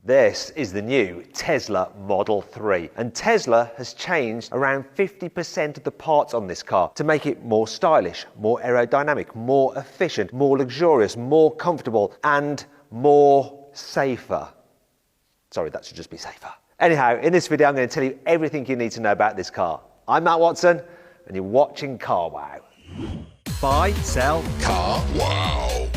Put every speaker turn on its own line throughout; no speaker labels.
This is the new Tesla Model 3, and Tesla has changed around 50% of the parts on this car to make it more stylish, more aerodynamic, more efficient, more luxurious, more comfortable, and more safer. Sorry, that should just be safer. Anyhow, in this video I'm going to tell you everything you need to know about this car. I'm Matt Watson, and you're watching Car Wow. Buy, sell, Car Wow.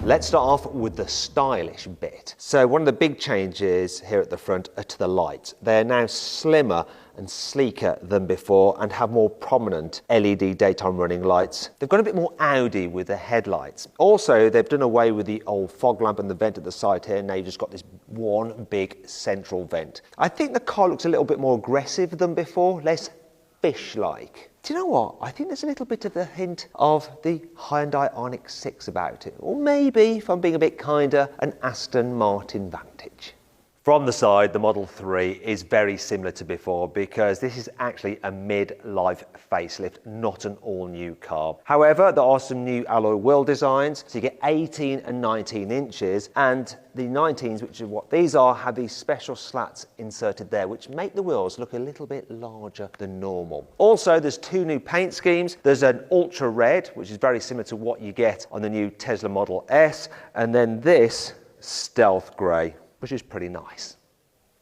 Let's start off with the stylish bit. So one of the big changes here at the front are to the lights. They're now slimmer and sleeker than before and have more prominent LED daytime running lights. They've got a bit more Audi with the headlights. Also, they've done away with the old fog lamp and the vent at the side here. Now you've just got this one big central vent. I think the car looks a little bit more aggressive than before, less fish-like. Do you know what? I think there's a little bit of the hint of the Hyundai Ioniq 6 about it. Or maybe, if I'm being a bit kinder, an Aston Martin Vantage. From the side, the Model 3 is very similar to before because this is actually a mid-life facelift, not an all-new car. However, there are some new alloy wheel designs, so you get 18 and 19 inches, and the 19s, which is what these are, have these special slats inserted there, which make the wheels look a little bit larger than normal. Also, there's two new paint schemes. There's an ultra red, which is very similar to what you get on the new Tesla Model S, and then this stealth grey, which is pretty nice.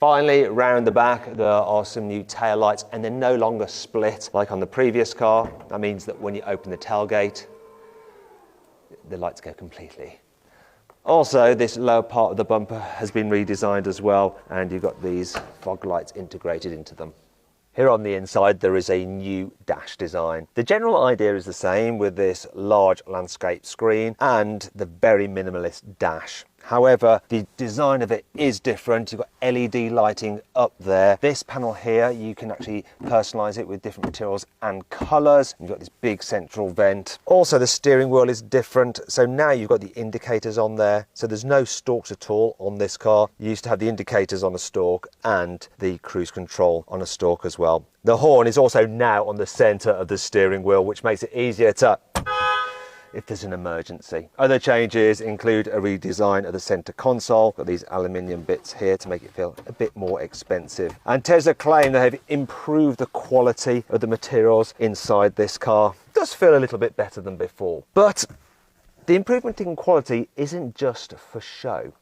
Finally, round the back, there are some new taillights, and they're no longer split like on the previous car. That means that when you open the tailgate, the lights go completely. Also, this lower part of the bumper has been redesigned as well, and you've got these fog lights integrated into them. Here on the inside, there is a new dash design. The general idea is the same with this large landscape screen and the very minimalist dash. However, the design of it is different. You've got LED lighting up there. This panel here, you can actually personalize it with different materials and colors. You've got this big central vent. Also, the steering wheel is different. So now you've got the indicators on there. So there's no stalks at all on this car. You used to have the indicators on a stalk and the cruise control on a stalk as well. The horn is also now on the center of the steering wheel, which makes it easier to if there's an emergency. Other changes include a redesign of the center console. Got these aluminium bits here to make it feel a bit more expensive. And Tesla claim they have improved the quality of the materials inside this car. It does feel a little bit better than before. But the improvement in quality isn't just for show.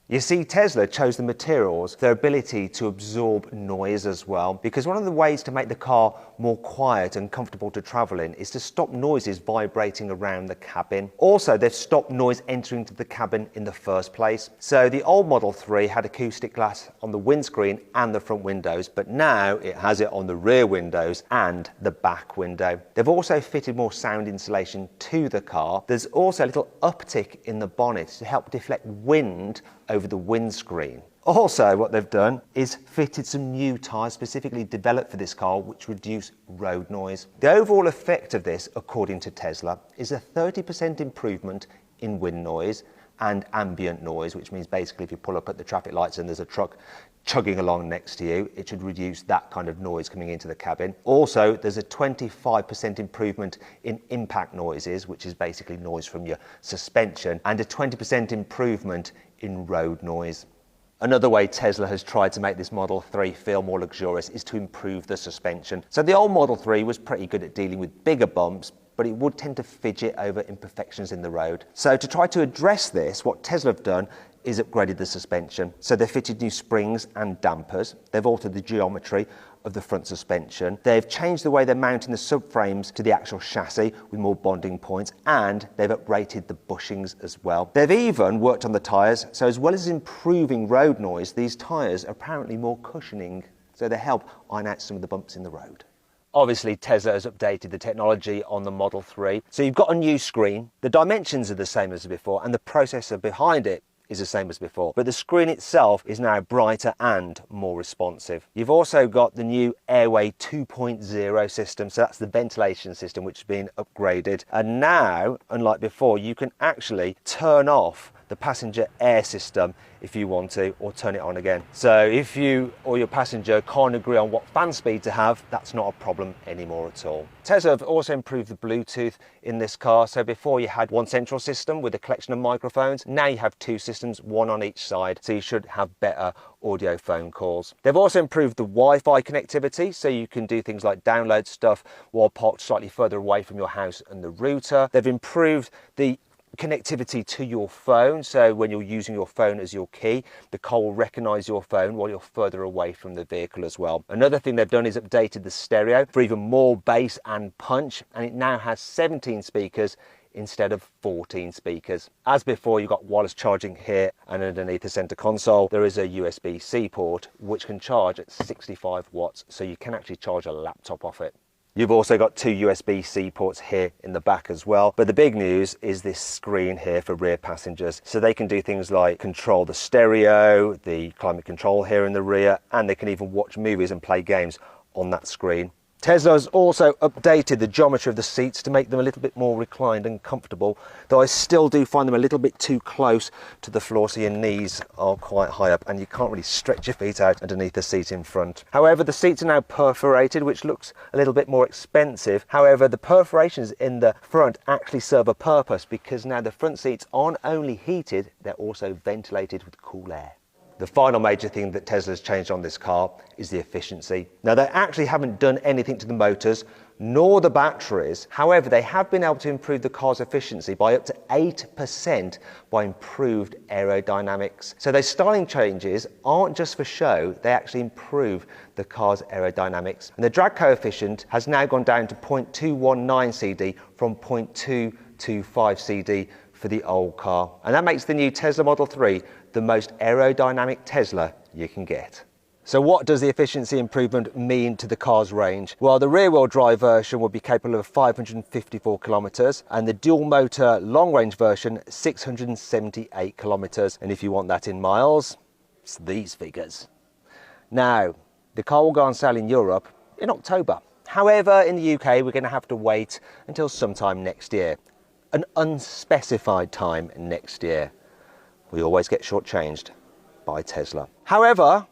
You see, Tesla chose the materials, their ability to absorb noise as well, because one of the ways to make the car more quiet and comfortable to travel in is to stop noises vibrating around the cabin. Also, they've stopped noise entering into the cabin in the first place. So the old Model 3 had acoustic glass on the windscreen and the front windows, but now it has it on the rear windows and the back window. They've also fitted more sound insulation to the car. There's also a little uptick in the bonnet to help deflect wind over the windscreen. Also, what they've done is fitted some new tyres specifically developed for this car, which reduce road noise. The overall effect of this, according to Tesla, is a 30% improvement in wind noise and ambient noise, which means basically if you pull up at the traffic lights and there's a truck chugging along next to you, it should reduce that kind of noise coming into the cabin. Also, there's a 25% improvement in impact noises, which is basically noise from your suspension, and a 20% improvement in road noise. Another way Tesla has tried to make this Model 3 feel more luxurious is to improve the suspension. So the old Model 3 was pretty good at dealing with bigger bumps, but it would tend to fidget over imperfections in the road. So to try to address this, what Tesla have done is upgraded the suspension. So they've fitted new springs and dampers. They've altered the geometry of the front suspension. They've changed the way they're mounting the subframes to the actual chassis with more bonding points, and they've uprated the bushings as well. They've even worked on the tyres, so as well as improving road noise, these tyres are apparently more cushioning, so they help iron out some of the bumps in the road. Obviously, Tesla has updated the technology on the Model 3. So you've got a new screen. The dimensions are the same as before, and the processor behind it is the same as before, but the screen itself is now brighter and more responsive. You've also got the new Airway 2.0 system, so that's the ventilation system which has been upgraded. And now, unlike before, you can actually turn off the passenger air system if you want to, or turn it on again. So if you or your passenger can't agree on what fan speed to have, that's not a problem anymore at all. Tesla have also improved the Bluetooth in this car. So before you had one central system with a collection of microphones, now you have two systems, one on each side, so you should have better audio phone calls. They've also improved the Wi-Fi connectivity, so you can do things like download stuff while parked slightly further away from your house and the router. They've improved the connectivity to your phone, so when you're using your phone as your key, the car will recognize your phone while you're further away from the vehicle as well. Another thing they've done is updated the stereo for even more bass and punch, and it now has 17 speakers instead of 14 speakers. As before, you've got wireless charging here, and underneath the center console there is a USB-C port which can charge at 65 watts, so you can actually charge a laptop off it. You've also got two USB-C ports here in the back as well. But the big news is this screen here for rear passengers. So they can do things like control the stereo, the climate control here in the rear, and they can even watch movies and play games on that screen. Tesla has also updated the geometry of the seats to make them a little bit more reclined and comfortable, though I still do find them a little bit too close to the floor, so your knees are quite high up and you can't really stretch your feet out underneath the seat in front. However, the seats are now perforated, which looks a little bit more expensive. However, the perforations in the front actually serve a purpose, because now the front seats aren't only heated, they're also ventilated with cool air. The final major thing that Tesla's changed on this car is the efficiency. Now, they actually haven't done anything to the motors nor the batteries. However, they have been able to improve the car's efficiency by up to 8% by improved aerodynamics. So those styling changes aren't just for show, they actually improve the car's aerodynamics. And the drag coefficient has now gone down to 0.219 CD from 0.225 CD for the old car. And that makes the new Tesla Model 3 the most aerodynamic Tesla you can get. So what does the efficiency improvement mean to the car's range? Well, the rear-wheel drive version will be capable of 554 kilometers, and the dual motor long-range version 678 kilometers. And if you want that in miles, it's these figures. Now, the car will go on sale in Europe in October. However, in the UK, we're going to have to wait until sometime next year. An unspecified time next year. We always get shortchanged by Tesla. However,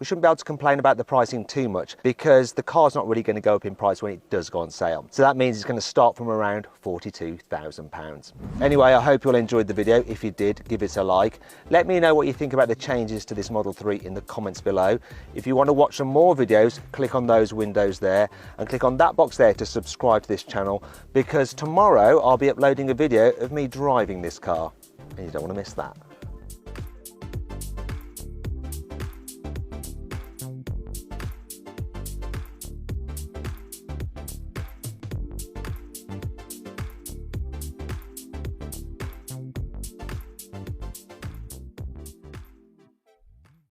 we shouldn't be able to complain about the pricing too much, because the car's not really going to go up in price when it does go on sale. So that means it's going to start from around £42,000. Anyway, I hope you all enjoyed the video. If you did, give it a like. Let me know what you think about the changes to this Model 3 in the comments below. If you want to watch some more videos, click on those windows there and click on that box there to subscribe to this channel, because tomorrow I'll be uploading a video of me driving this car and you don't want to miss that.